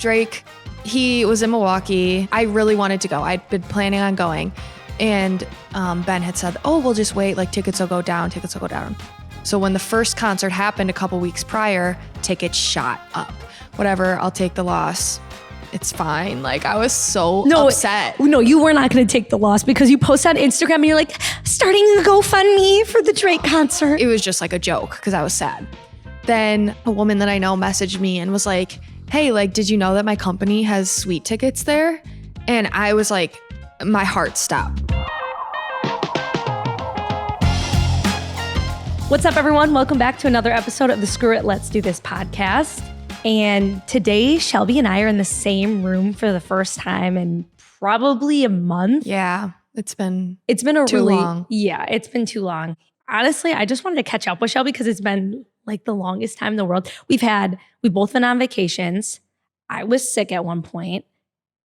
Drake, he was in Milwaukee. I really wanted to go. I'd been planning on going. And Ben had said, oh, we'll just wait. Like, tickets will go down. So when the first concert happened a couple weeks prior, tickets shot up. Whatever, I'll take the loss. It's fine. Like, I was so upset. No, you were not going to take the loss because you posted on Instagram and you're like, starting a GoFundMe for the Drake concert. It was just like a joke because I was sad. Then a woman that I know messaged me and was like, hey, like, did you know that my company has suite tickets there? And I was like, my heart stopped. What's up, everyone? Welcome back to another episode of the Screw It, Let's Do This podcast. And today, Shelby and I are in the same room for the first time in probably a month. Yeah, it's been a too long. Yeah, it's been too long. Honestly, I just wanted to catch up with Shelby because it's been like the longest time in the world. We've both been on vacations. I was sick at one point,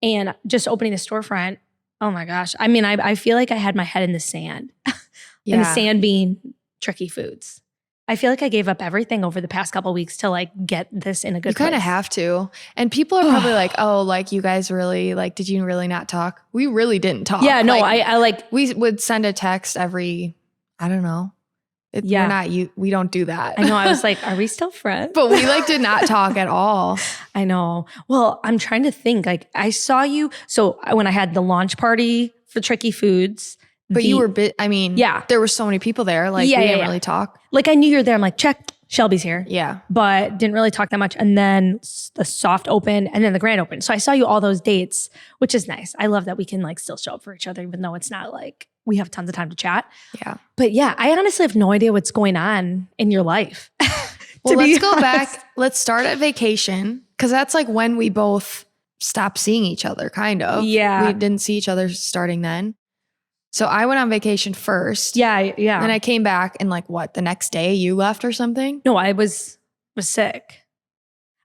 and just opening the storefront. Oh my gosh. I mean, I feel like I had my head in the sand. And the sand being Tricky Foods. I feel like I gave up everything over the past couple of weeks to like get this in a good place. You kind of have to. And people are probably like, oh, like you guys really, like, did you really not talk? We really didn't talk. Yeah, no, like, I like. We would send a text every, I don't know. We don't do that. I know. I was like, are we still friends? But we like did not talk at all. I know. Well, I'm trying to think. Like, I saw you. So when I had the launch party for Tricky Foods. But you were there were so many people there. Like, we didn't really talk. Like, I knew you were there. I'm like, check, Shelby's here. Yeah. But didn't really talk that much. And then the soft open and then the grand open. So I saw you all those dates, which is nice. I love that we can like still show up for each other, even though it's not like we have tons of time to chat. Yeah. But yeah, I honestly have no idea what's going on in your life. Well, let's go back. Let's start at vacation. Because that's like when we both stopped seeing each other, kind of. Yeah. We didn't see each other starting then. So I went on vacation first. Yeah. And I came back and like the next day you left or something? No, I was sick.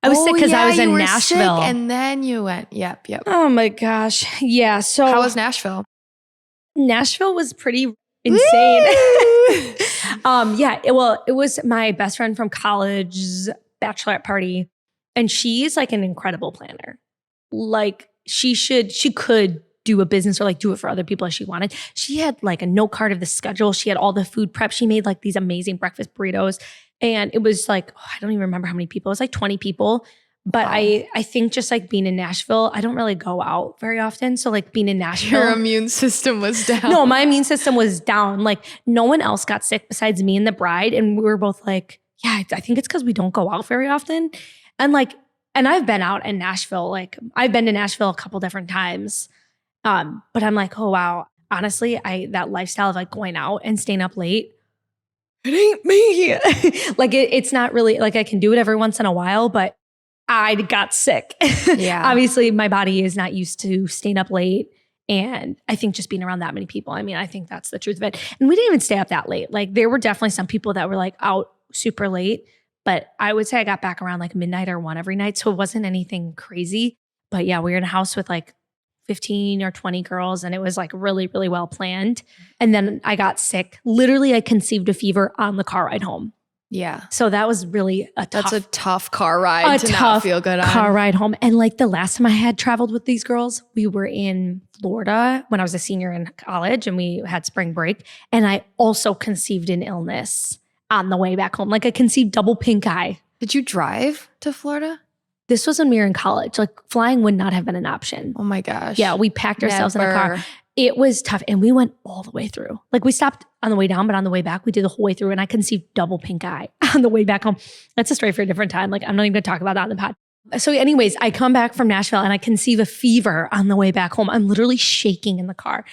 I was sick because I was in Nashville. Sick and then you went. Yep. Oh my gosh. Yeah. So how was Nashville? Nashville was pretty insane. It was my best friend from college's bachelorette party. And she's like an incredible planner. Like she could do a business or like do it for other people as she wanted. She had like a note card of the schedule. She had all the food prep. She made like these amazing breakfast burritos. And it was like, I don't even remember how many people. It was like 20 people. But wow. I think just like being in Nashville, I don't really go out very often. So like being in Nashville. Your immune system was down. No, my immune system was down. Like no one else got sick besides me and the bride. And we were both like, yeah, I think it's because we don't go out very often. And I've been out in Nashville. Like I've been to Nashville a couple different times. But I'm like, oh wow, honestly, that lifestyle of like going out and staying up late, it ain't me. Like it's not really like I can do it every once in a while, but I got sick. Yeah. Obviously my body is not used to staying up late. And I think just being around that many people, I mean, I think that's the truth of it. And we didn't even stay up that late. Like there were definitely some people that were like out super late, but I would say I got back around like midnight or 1 every night. So it wasn't anything crazy, but yeah, we were in a house with like 15 or 20 girls and it was like really, really well planned. And then I got sick. Literally, I conceived a fever on the car ride home. Yeah. So that was really That's a tough car ride to not feel good on. Car ride home. And like the last time I had traveled with these girls, we were in Florida when I was a senior in college and we had spring break. And I also conceived an illness on the way back home. Like I conceived double pink eye. Did you drive to Florida? This was when we were in college. Like flying would not have been an option. Oh my gosh. Yeah, we packed ourselves in a car. It was tough. And we went all the way through. Like we stopped on the way down, but on the way back, we did the whole way through. And I conceived double pink eye on the way back home. That's a story for a different time. Like I'm not even going to talk about that on the pod. So anyways, I come back from Nashville and I conceive a fever on the way back home. I'm literally shaking in the car.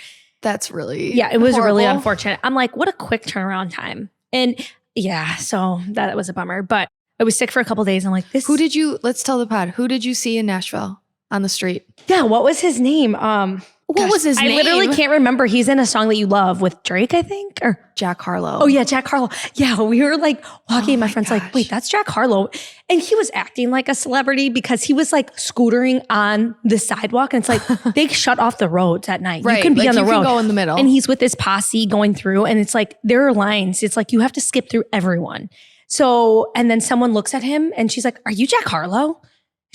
That's really it was horrible. Really unfortunate. I'm like, what a quick turnaround time. And yeah, so that was a bummer. But I was sick for a couple of days. I'm like, let's tell the pod. Who did you see in Nashville on the street? Yeah. What was his name? What was his name? I literally can't remember. He's in a song that you love with Drake, I think, or Jack Harlow. Oh yeah, Jack Harlow. Yeah, we were like walking and my friend's gosh. like, wait, that's Jack Harlow. And he was acting like a celebrity because he was like scootering on the sidewalk. And it's like, they shut off the roads at night. Right. You can be on the road. You can go in the middle. And he's with his posse going through. And it's like, there are lines. It's like, you have to skip through everyone. So, and then someone looks at him and she's like, are you Jack Harlow?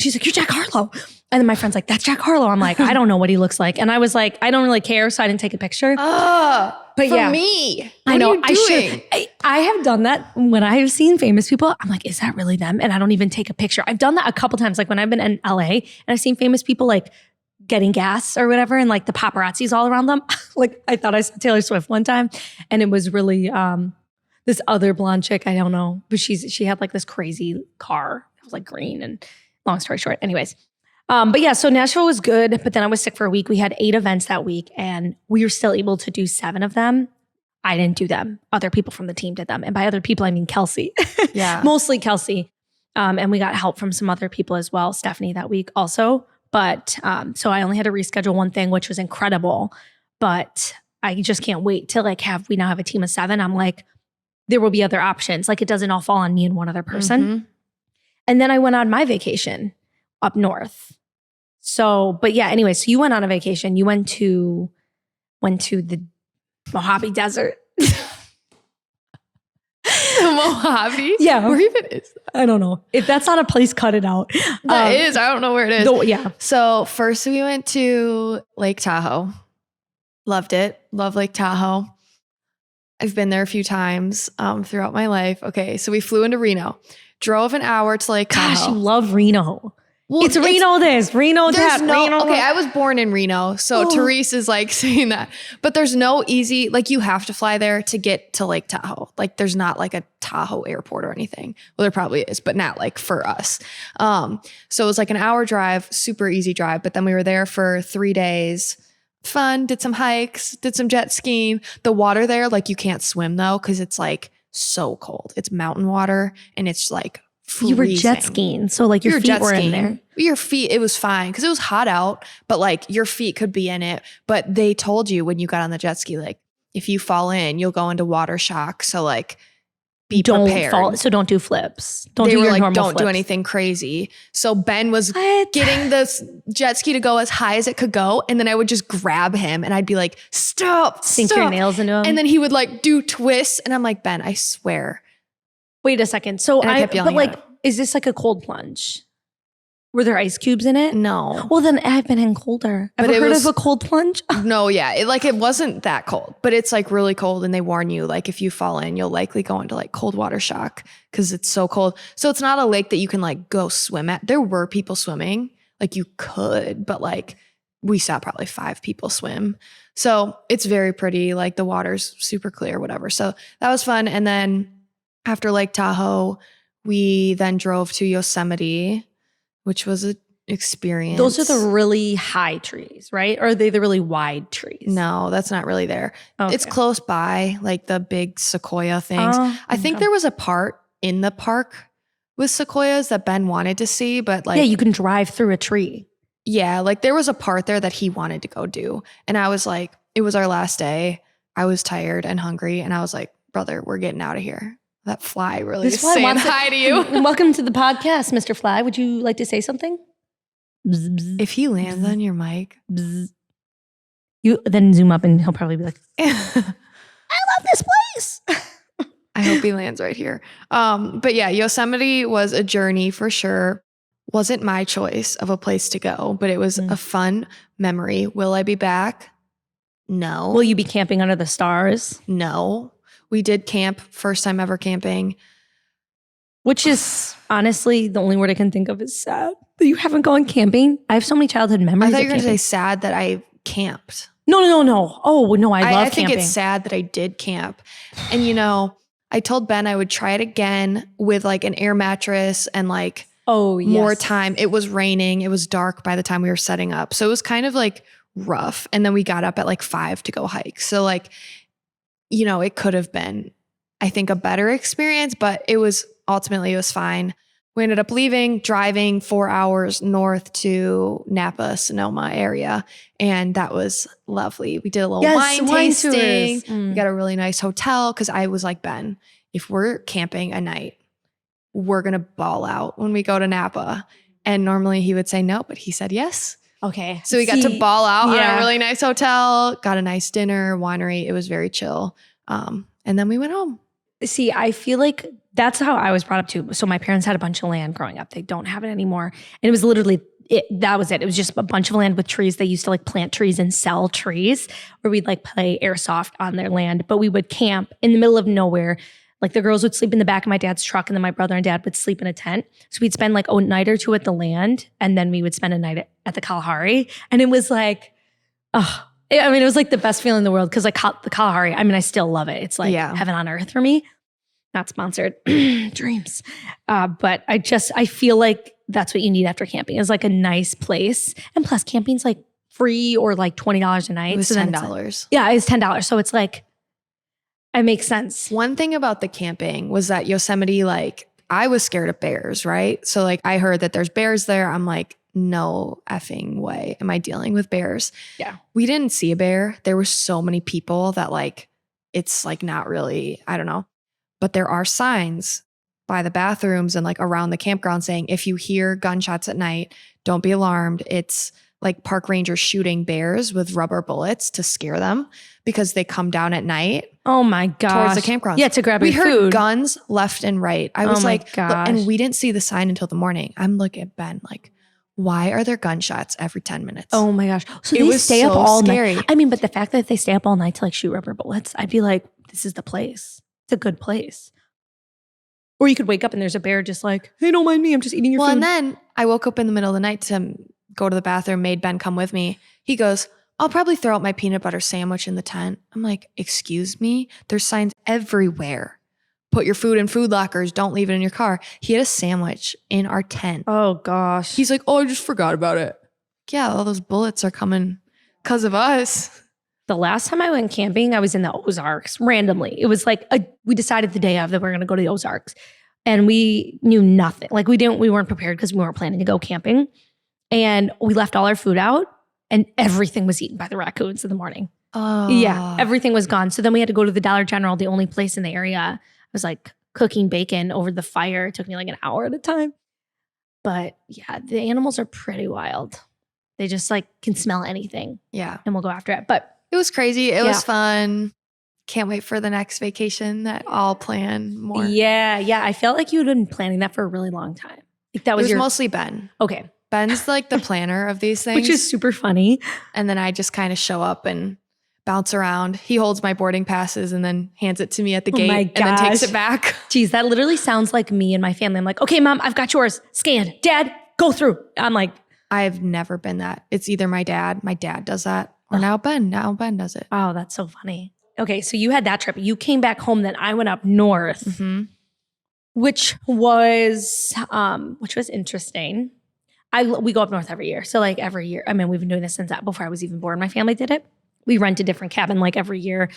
She's like, you're Jack Harlow. And then my friend's like, that's Jack Harlow. I'm like, I don't know what he looks like. And I was like, I don't really care. So I didn't take a picture. But for me, I know. What are you doing? I have done that when I have seen famous people. I'm like, is that really them? And I don't even take a picture. I've done that a couple times. Like when I've been in LA and I've seen famous people like getting gas or whatever. And like the paparazzi's all around them. Like I thought I saw Taylor Swift one time and it was really this other blonde chick. I don't know. But she had like this crazy car. It was like green and long story short. Anyways. But yeah, so Nashville was good, but then I was sick for a week. We had 8 events that week and we were still able to do 7 of them. I didn't do them. Other people from the team did them. And by other people, I mean Kelsey. Yeah. Mostly Kelsey. And we got help from some other people as well, Stephanie that week also. But so I only had to reschedule one thing, which was incredible. But I just can't wait to like we now have a team of 7. I'm like, there will be other options. Like it doesn't all fall on me and one other person. Mm-hmm. And then I went on my vacation up north. So, but yeah, anyway, so you went on a vacation. You went to the Mojave Desert. Mojave? Yeah. Where even is that? I don't know. If that's not a place, cut it out. That is. I don't know where it is. Yeah. So first we went to Lake Tahoe. Loved it. Love Lake Tahoe. I've been there a few times throughout my life. Okay, so we flew into Reno. Drove an hour to Lake Tahoe. Gosh, you love Reno. Well, it's Reno this, Reno that, Reno. Okay, I was born in Reno, so Therese is like saying that. But there's no easy, like you have to fly there to get to Lake Tahoe. Like there's not like a Tahoe airport or anything. Well, there probably is, but not like for us. So it was like an hour drive, super easy drive. But then we were there for 3 days. Fun, did some hikes, did some jet skiing. The water there, like you can't swim though, because it's like so cold. It's mountain water and it's like freezing. You were jet skiing, so like your feet were in there. Your feet, it was fine because it was hot out, but like your feet could be in it. But they told you when you got on the jet ski, like if you fall in, you'll go into water shock. So like be prepared. Fall, so don't do flips. Don't they do were your like, normal don't flips. do anything crazy. So Ben was getting this jet ski to go as high as it could go. And then I would just grab him and I'd be like, stop, Sink your nails into him. And then he would like do twists. And I'm like, Ben, I swear. Wait a second. So I kept yelling but like, at him. is this like a cold plunge? Were there ice cubes in it? No. Well, then I've been in colder. But Ever it heard was- of a cold plunge? No, yeah. It wasn't that cold, but it's like really cold. And they warn you, like if you fall in, you'll likely go into like cold water shock because it's so cold. So it's not a lake that you can like go swim at. There were people swimming, like you could, but like we saw probably 5 people swim. So it's very pretty. Like the water's super clear, whatever. So that was fun. And then after Lake Tahoe, we then drove to Yosemite, which was a experience. Those are the really high trees, right? Or are they the really wide trees? No, that's not really there. Okay. It's close by, like the big sequoia things. Oh, I think there was a part in the park with sequoias that Ben wanted to see, but like, yeah, you can drive through a tree. yeah, like there was a part there that he wanted to go do. And I was like, it was our last day. I was tired and hungry. And I was like, brother, we're getting out of here. That fly really is saying hi to you. Welcome to the podcast, Mr. Fly. Would you like to say something? Bzz, bzz, If he lands on your mic. bzz. You then zoom up and he'll probably be like, I love this place. I hope he lands right here. But yeah, Yosemite was a journey for sure. Wasn't my choice of a place to go, but it was a fun memory. Will I be back? No. Will you be camping under the stars? No. We did camp, first time ever camping. Which is honestly the only word I can think of is sad. That you haven't gone camping. I have so many childhood memories. I thought of you were going to camping. say sad that I camped. No. Oh, no, I love I think camping. it's sad that I did camp. And you know, I told Ben I would try it again with like an air mattress and like more time. It was raining. It was dark by the time we were setting up. So it was kind of like rough. And then we got up at like 5 to go hike. So like, you know, it could have been, I think, a better experience, but it was fine. We ended up leaving, driving 4 hours north to Napa, Sonoma area. And that was lovely. We did a little wine tasting. We got a really nice hotel because I was like, Ben, if we're camping a night, we're going to ball out when we go to Napa. And normally he would say no, but he said yes. Okay. So we got to ball out yeah. at a really nice hotel, got a nice dinner, winery. It was very chill. And then we went home. See, I feel like that's how I was brought up too. So my parents had a bunch of land growing up. They don't have it anymore. And it was literally, that was it. It was just a bunch of land with trees. They used to like plant trees and sell trees, where we'd like play airsoft on their land. But we would camp in the middle of nowhere. Like the girls would sleep in the back of my dad's truck, and then my brother and dad would sleep in a tent. So we'd spend like a night or two at the land, and then we would spend a night at the Kalahari. And it was like, oh, I mean, it was like the best feeling in the world, because like the Kalahari, I mean, I still love it. It's like heaven on earth for me. Not sponsored. Dreams. But I feel like that's what you need after camping, is like a nice place. And plus camping's like free, or like $20 a night. It was so $10. Yeah, it's $10. So it's like, it makes sense. One thing about the camping was that Yosemite, like I was scared of bears, right? So like I heard that there's bears there. I'm like, no effing way am I dealing with bears. Yeah. We didn't see a bear. There were so many people that like, it's like not really, I don't know. But there are signs by the bathrooms and like around the campground saying, if you hear gunshots at night, don't be alarmed. It's like park rangers shooting bears with rubber bullets to scare them, because they come down at night. Oh my gosh. Towards the campground. Yeah, to grab we your heard food. Guns left and right. I was like, gosh. and we didn't see the sign until the morning. I'm looking at Ben like, why are there gunshots every 10 minutes? Oh my gosh. So it they was stay up so all scary. night. I mean, but the fact that they stay up all night to like shoot rubber bullets, I'd be like, this is the place. It's a good place. Or you could wake up and there's a bear just like, hey, don't mind me. I'm just eating your food. And then I woke up in the middle of the night to go to the bathroom, made Ben come with me. He goes, I'll probably throw out my peanut butter sandwich in the tent. I'm like, excuse me? There's signs everywhere. Put your food in food lockers. Don't leave it in your car. He had a sandwich in our tent. Oh gosh. He's like, oh, I just forgot about it. Yeah, all those bullets are coming because of us. The last time I went camping, I was in the Ozarks randomly. It was like, we decided the day of that we were going to go to the Ozarks, and we knew nothing. Like we weren't prepared because we weren't planning to go camping, and we left all our food out, and everything was eaten by the raccoons in the morning. Oh. Yeah, everything was gone. So then we had to go to the Dollar General, the only place in the area. I was like cooking bacon over the fire. It took me like an hour at a time. But yeah, the animals are pretty wild. They just like can smell anything. Yeah. And we'll go after it. But it was crazy. It was fun. Can't wait for the next vacation that I'll plan more. Yeah. I felt like you'd been planning that for a really long time. Like that was mostly Ben. Okay. Ben's like the planner of these things. Which is super funny. And then I just kind of show up and bounce around. He holds my boarding passes and then hands it to me at the gate and then takes it back. Geez, that literally sounds like me and my family. I'm like, okay, Mom, I've got yours. Scanned. Dad, go through. I'm like, I've never been that. It's either my dad does that, or now Ben. Now Ben does it. Wow, that's so funny. Okay, so you had that trip. You came back home, then I went up north, which was interesting. We go up north every year. So like every year, I mean, we've been doing this since before I was even born. My family did it. We rent a different cabin like every year.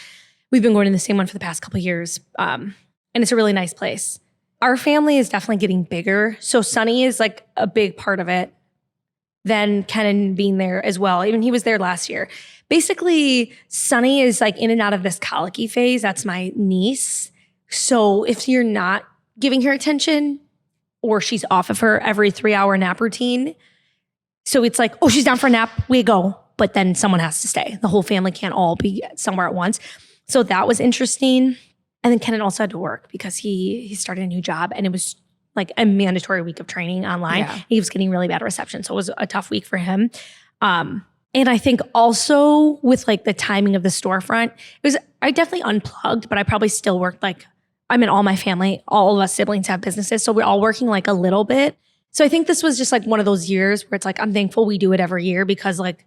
We've been going to the same one for the past couple of years. And it's a really nice place. Our family is definitely getting bigger. So Sonny is like a big part of it. Then Kenan being there as well. Even he was there last year. Basically, Sonny is like in and out of this colicky phase. That's my niece. So if you're not giving her attention, or she's off of her every 3-hour nap routine, so it's like, oh, she's down for a nap, we go. But then someone has to stay. The whole family can't all be somewhere at once. So that was interesting. And then Kenan also had to work because he started a new job, and it was like a mandatory week of training online. Yeah. He was getting really bad reception. So it was a tough week for him. And I think also with like the timing of the storefront, I definitely unplugged, but I probably still worked all my family, all of us siblings have businesses. So we're all working like a little bit. So I think this was just like one of those years where it's like, I'm thankful we do it every year, because like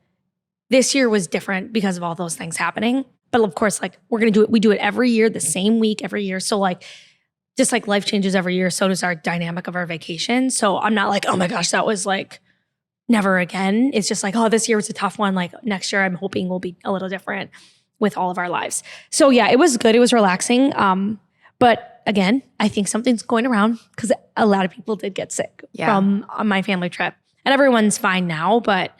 this year was different because of all those things happening. But of course, like we're going to do it. We do it every year, the same week every year. So like, just like life changes every year, so does our dynamic of our vacation. So I'm not like, oh my gosh, that was like never again. It's just like, oh, this year was a tough one. Like next year, I'm hoping will be a little different with all of our lives. So yeah, it was good. It was relaxing. But again, I think something's going around because a lot of people did get sick from my family trip. And everyone's fine now, but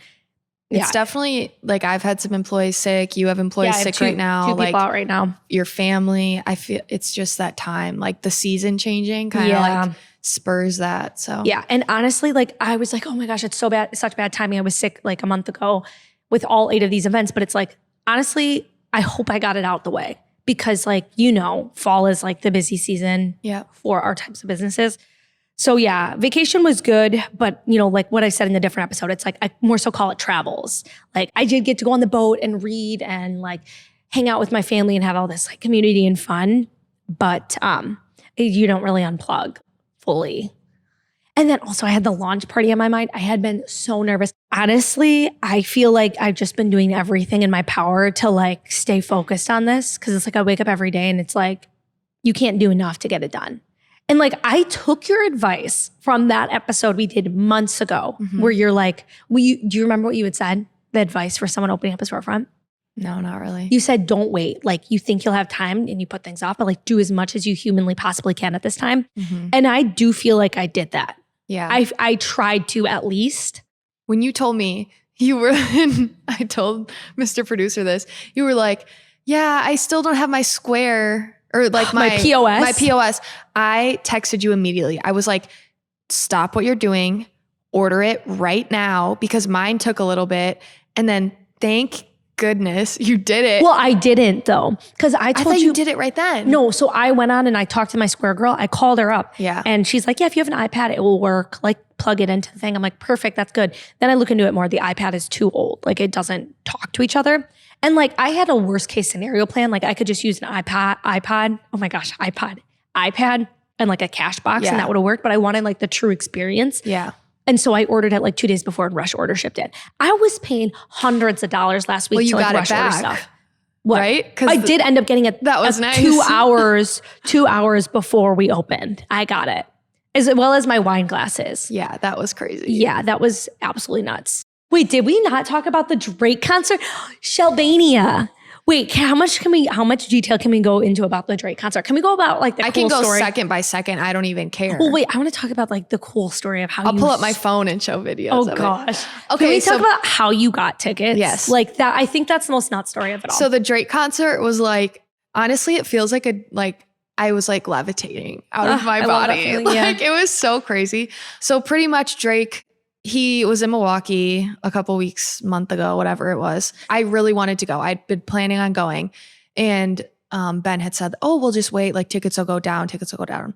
it's definitely like I've had some employees sick. You have employees sick right now. Two people out right now. Your family, I feel it's just that time, like the season changing kind of like spurs that. So yeah. And honestly, like I was like, oh my gosh, it's so bad. It's such bad timing. I was sick like a month ago with all 8 of these events. But it's like, honestly, I hope I got it out the way, because like, fall is like the busy season for our types of businesses. So yeah, vacation was good, but like what I said in the different episode, it's like I more so call it travels. Like I did get to go on the boat and read and like hang out with my family and have all this like community and fun, but you don't really unplug fully. And then also I had the launch party in my mind. I had been so nervous. Honestly, I feel like I've just been doing everything in my power to like stay focused on this, because it's like I wake up every day and it's like you can't do enough to get it done. And like, I took your advice from that episode we did months ago, where you're like, do you remember what you had said? The advice for someone opening up a storefront? No, not really. You said, don't wait. Like you think you'll have time and you put things off, but like do as much as you humanly possibly can at this time. And I do feel like I did that. Yeah. I tried to at least. When you told me you were, I told Mr. Producer this, you were like, yeah, I still don't have my Square or like my POS. My POS. I texted you immediately. I was like, stop what you're doing, order it right now, because mine took a little bit. And then thank goodness you did it. Well, I didn't though, because I told you did it right then. No, so I went on and I talked to my Square girl. I called her up. Yeah. And she's like, yeah, if you have an iPad, it will work. Like plug it into the thing. I'm like, perfect, that's good. Then I look into it more. The iPad is too old. Like it doesn't talk to each other. And like I had a worst case scenario plan. Like I could just use an iPad. Oh my gosh, iPad and like a cash box and that would have worked. But I wanted like the true experience. Yeah. And so I ordered it like 2 days before and rush order shipped it. I was paying hundreds of dollars last week to like rush order stuff. What? Right? I did end up getting it. That was nice. 2 hours before we opened. I got it. As well as my wine glasses. Yeah, that was crazy. Yeah, that was absolutely nuts. Wait, did we not talk about the Drake concert? Shelbania. Wait, how much detail can we go into about the Drake concert? Can we go about like the cool story? I can go second by second. I don't even care. Well, wait, I want to talk about like the cool story of how I'll pull up my phone and show videos. Oh gosh. Okay. Can we talk about how you got tickets? Yes. Like that. I think that's the most nuts story of it all. So the Drake concert was like, honestly, it feels like I was like levitating out of my body. Feeling, like it was so crazy. So pretty much Drake, he was in Milwaukee a couple weeks, month ago, whatever it was. I really wanted to go. I'd been planning on going. And Ben had said, oh, we'll just wait. Like tickets will go down.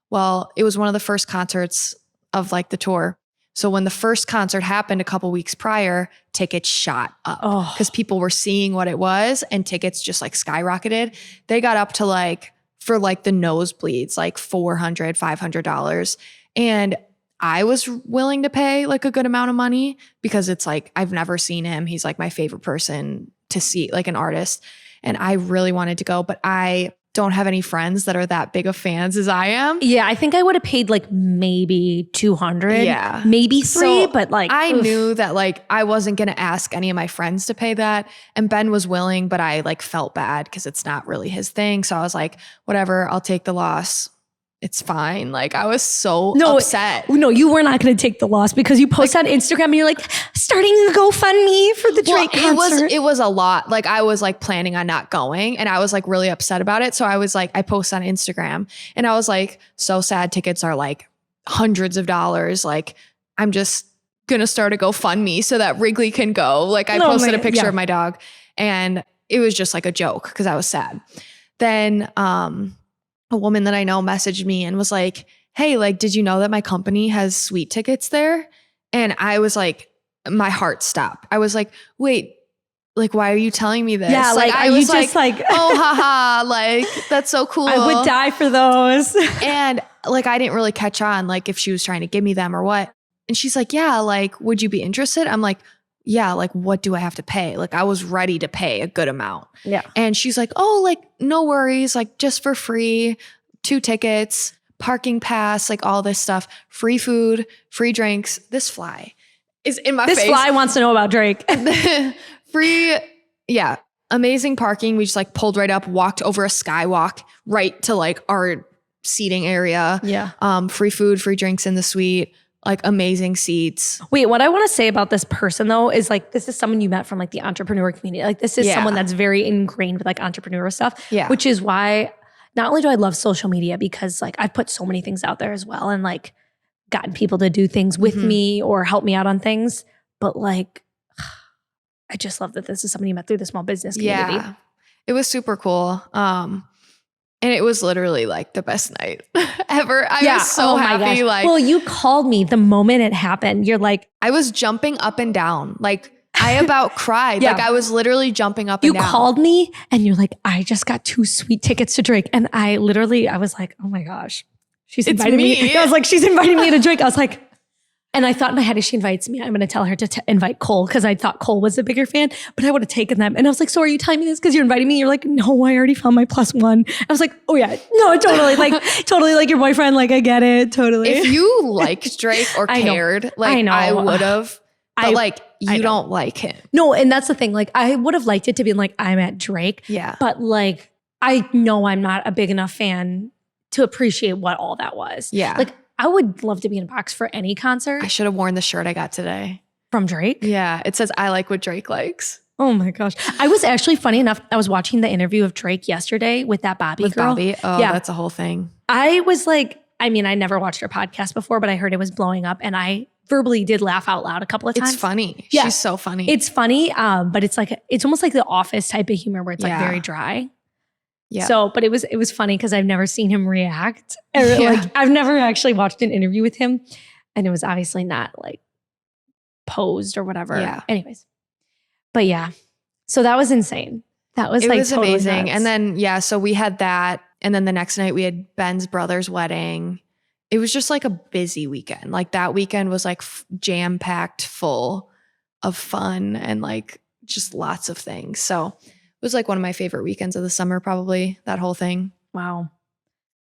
Well, it was one of the first concerts of like the tour. So when the first concert happened a couple weeks prior, tickets shot up because people were seeing what it was and tickets just like skyrocketed. They got up to like, for like the nosebleeds, like $400, $500. And I was willing to pay like a good amount of money because it's like, I've never seen him. He's like my favorite person to see, like an artist. And I really wanted to go, but I don't have any friends that are that big of fans as I am. Yeah, I think I would have paid like maybe 200. Yeah. Maybe 3, but like. I knew that like I wasn't going to ask any of my friends to pay that. And Ben was willing, but I like felt bad because it's not really his thing. So I was like, whatever, I'll take the loss. It's fine. Like I was so upset. No, you were not going to take the loss because you post on Instagram and you're like, starting a GoFundMe for the Drake concert. It was a lot. Like I was like planning on not going and I was like really upset about it. So I was like, I post on Instagram and I was like, so sad. Tickets are like hundreds of dollars. Like I'm just going to start a GoFundMe so that Wrigley can go. Like I posted a picture of my dog and it was just like a joke because I was sad. Then, a woman that I know messaged me and was like, hey, like, did you know that my company has suite tickets there? And I was like, my heart stopped. I was like, wait, like, why are you telling me this? Yeah, like I was just like oh, haha, like, that's so cool. I would die for those. And like, I didn't really catch on, like, if she was trying to give me them or what. And she's like, yeah, like, would you be interested? I'm like, yeah, like, what do I have to pay? Like, I was ready to pay a good amount. Yeah. And she's like, oh, like, no worries, like, just for free, 2 tickets, parking pass, like, all this stuff, free food, free drinks. This fly is in my face. This fly wants to know about Drake. Free, yeah, amazing parking. We just, like, pulled right up, walked over a skywalk right to, like, our seating area. Yeah. Free food, free drinks in the suite. Like amazing seats. Wait, what I want to say about this person though is like, this is someone you met from like the entrepreneur community. Like this is someone that's very ingrained with like entrepreneur stuff. Yeah. Which is why not only do I love social media because like I've put so many things out there as well and like gotten people to do things with me or help me out on things. But like, I just love that this is somebody you met through the small business community. Yeah. It was super cool. And it was literally like the best night ever. I was so happy. Like, well, you called me the moment it happened. You're like, I was jumping up and down. Like I about cried. Yeah. Like I was literally jumping up and down. You called me and you're like, I just got 2 sweet tickets to Drake. And I was like, oh my gosh, she's invited me. I was like, she's inviting me to Drake. I was like, and I thought in my head, if she invites me, I'm going to tell her to invite Cole because I thought Cole was a bigger fan, but I would have taken them. And I was like, so are you telling me this because you're inviting me? You're like, no, I already found my +1. I was like, oh yeah, no, totally. Totally like your boyfriend. Like I get it. Totally. If you liked Drake or cared, like I would have, but you don't like him. No. And that's the thing. Like I would have liked it to be like, I'm at Drake. Yeah. But like, I know I'm not a big enough fan to appreciate what all that was. Yeah. Like, I would love to be in a box for any concert. I should have worn the shirt I got today. From Drake? Yeah. It says, I like what Drake likes. Oh my gosh. I was actually, funny enough, I was watching the interview of Drake yesterday with that Bobby girl. Bobby? Oh, yeah. That's a whole thing. I was like, I mean, I never watched her podcast before, but I heard it was blowing up and I verbally did laugh out loud a couple of times. It's funny. Yeah. She's so funny. It's funny, but it's like, it's almost like the Office type of humor where it's like very dry. Yeah. So, but it was funny because I've never seen him react. Like I've never actually watched an interview with him, and it was obviously not like posed or whatever. Yeah. Anyways, but yeah, so that was insane. That was totally amazing. nuts. And then so we had that, and then the next night we had Ben's brother's wedding. It was just like a busy weekend. Like that weekend was like jam packed, full of fun and like just lots of things. So. It was like one of my favorite weekends of the summer, probably, that whole thing. Wow.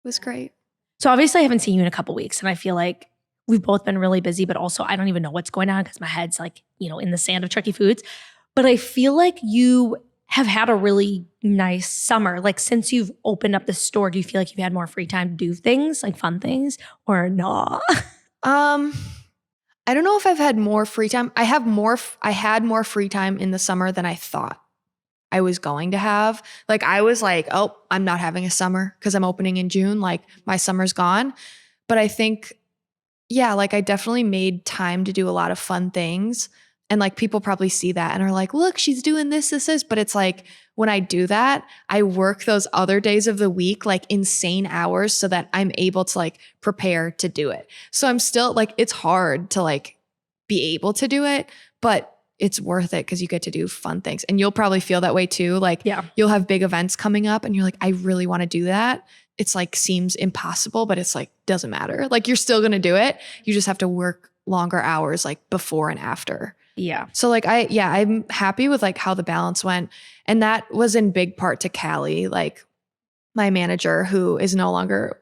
It was great. So obviously I haven't seen you in a couple weeks and I feel like we've both been really busy, but also I don't even know what's going on because my head's like, in the sand of Chucky Foods. But I feel like you have had a really nice summer. Like since you've opened up the store, do you feel like you've had more free time to do things, like fun things or no? I don't know if I've had more free time. I had more free time in the summer than I thought I was going to have. Like I was like, oh, I'm not having a summer because I'm opening in June. Like my summer's gone. But I think, like I definitely made time to do a lot of fun things. And like people probably see that and are like, look, she's doing this. But it's like when I do that, I work those other days of the week, like insane hours so that I'm able to like prepare to do it. So I'm still like, it's hard to like be able to do it, but it's worth it because you get to do fun things. And you'll probably feel that way too. Like you'll have big events coming up and you're like, I really want to do that. It's like seems impossible, but it's like, doesn't matter. Like you're still going to do it. You just have to work longer hours like before and after. Yeah. So like I'm happy with like how the balance went. And that was in big part to Callie, like my manager who is no longer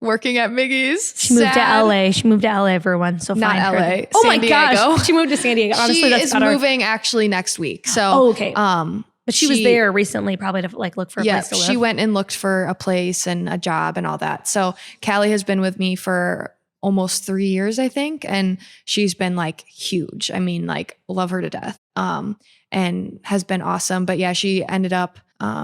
working at Mickey's. She moved to LA. She moved to LA, everyone. So not fine. LA. Oh San my gosh. Diego. She moved to San Diego. Honestly, she that's is better. moving actually next week. So okay. But she was there recently probably to like look for a place to live. She went and looked for a place and a job and all that. So Callie has been with me for almost 3 years, I think. And she's been like huge. I mean, like love her to death. And has been awesome. But yeah, she ended up,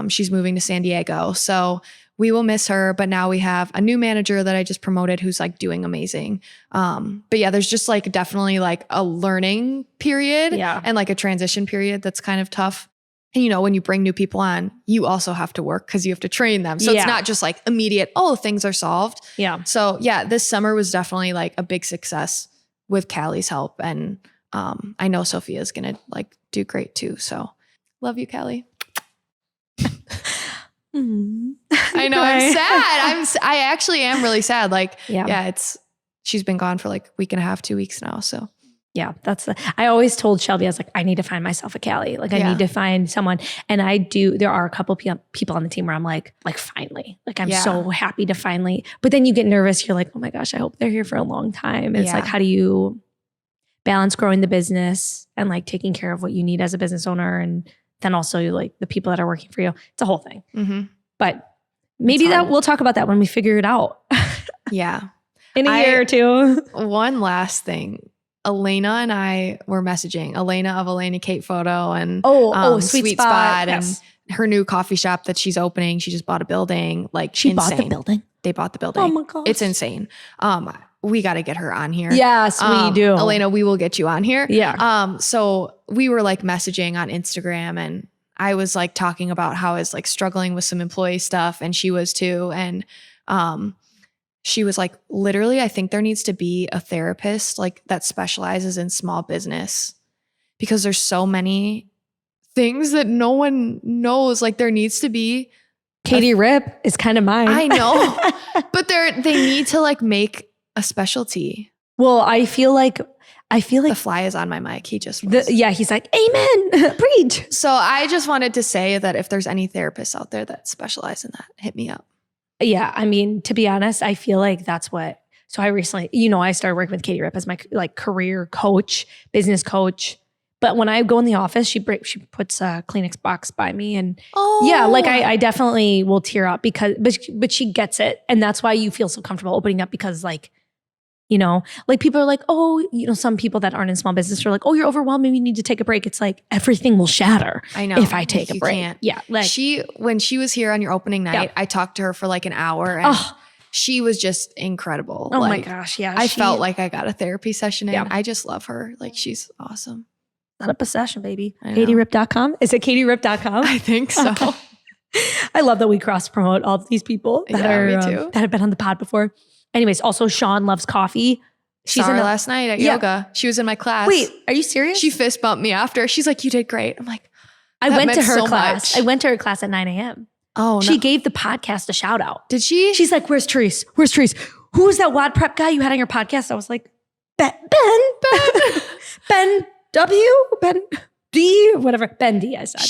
she's moving to San Diego. So we will miss her, but now we have a new manager that I just promoted who's like doing amazing. But yeah, there's just like definitely like a learning period and like a transition period that's kind of tough. And when you bring new people on, you also have to work because you have to train them. So it's not just like immediate, oh, things are solved. Yeah. So yeah, this summer was definitely like a big success with Callie's help. And I know Sophia's going to like do great too. So love you, Callie. I know. I'm sad. I actually am really sad. Like, she's been gone for like a week and a half, 2 weeks now. So yeah, I always told Shelby, I was like, I need to find myself a Callie. Like I need to find someone. And there are a couple people on the team where I'm like finally, like I'm so happy to finally, but then you get nervous. You're like, oh my gosh, I hope they're here for a long time. And it's like, how do you balance growing the business and like taking care of what you need as a business owner? And then also like the people that are working for you. It's a whole thing. Mm-hmm. But maybe we'll talk about that when we figure it out. Yeah. In a year or two. One last thing. Elena and I were messaging. Elena of Elena Kate Photo and Sweet Spot and her new coffee shop that she's opening. She just bought a building. Like she bought the building? They bought the building. Oh my gosh. It's insane. We got to get her on here. Yes, we do. Elena, we will get you on here. Yeah. So we were like messaging on Instagram and I was like talking about how I was like struggling with some employee stuff, and she was too. And she was like, literally, I think there needs to be a therapist like that specializes in small business, because there's so many things that no one knows. Like there needs to be. Katie Rip is kind of mine. I know, but they need to like make a specialty. Well, I feel like The fly is on my mic. He just was. he's like, amen, preach. So I just wanted to say that if there's any therapists out there that specialize in that, hit me up. Yeah, I mean, to be honest, I feel like that's what. So I recently, I started working with Katie Rip as my like career coach, business coach. But when I go in the office, she puts a Kleenex box by me, and like I definitely will tear up but she gets it, and that's why you feel so comfortable opening up, because like, like people are like, some people that aren't in small business are like, oh, you're overwhelmed, maybe you need to take a break. It's like everything will shatter. I know if I take a break. Can't. Yeah, like when she was here on your opening night, I talked to her for like an hour, and she was just incredible. Oh like, my gosh, yeah. I felt like I got a therapy session in. Yeah. I just love her. Like she's awesome. Set up a session, baby. KatieRip.com. Is it KatieRip.com? I think so. I love that we cross promote all of these people that that have been on the pod before. Anyways, also Sean loves coffee. She's in last night at yoga. She was in my class. Wait, are you serious? She fist bumped me after. She's like, you did great. I'm like, I went to her class. I went to her class at 9 a.m. Oh, she gave the podcast a shout out. Did she? She's like, where's Therese? Where's Therese? Who was that WOD prep guy you had on your podcast? I was like, Ben W, Ben D, whatever. Ben D, I said.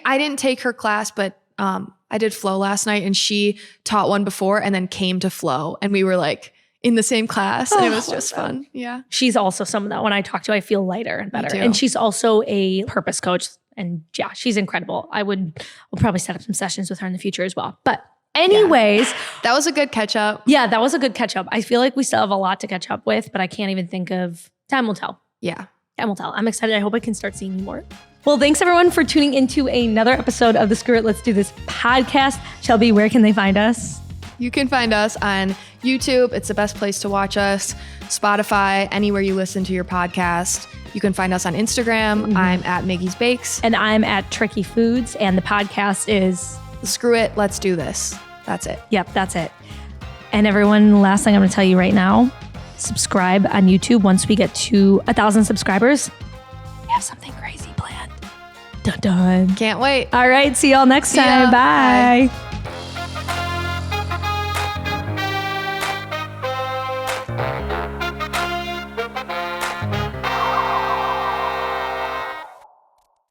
I didn't take her class, but I did flow last night, and she taught one before and then came to flow, and we were like in the same class, and it was just fun. Yeah. She's also someone that when I talk to, I feel lighter and better. And she's also a purpose coach, and yeah, she's incredible. We'll probably set up some sessions with her in the future as well. But anyways, that was a good catch up. Yeah, that was a good catch up. I feel like we still have a lot to catch up with, but I can't even think of. Time will tell. Yeah. Time will tell. I'm excited. I hope I can start seeing you more. Well, thanks everyone for tuning into another episode of the Screw It, Let's Do This podcast. Shelby, where can they find us? You can find us on YouTube. It's the best place to watch us. Spotify, anywhere you listen to your podcast. You can find us on Instagram. Mm-hmm. I'm at Miggy's Bakes. And I'm at Tricky Foods. And the podcast is Screw It, Let's Do This. That's it. Yep, that's it. And everyone, last thing I'm going to tell you right now, subscribe on YouTube. Once we get to 1,000 subscribers, we have something crazy planned. Dun dun. Can't wait. All right. See y'all next time. Bye.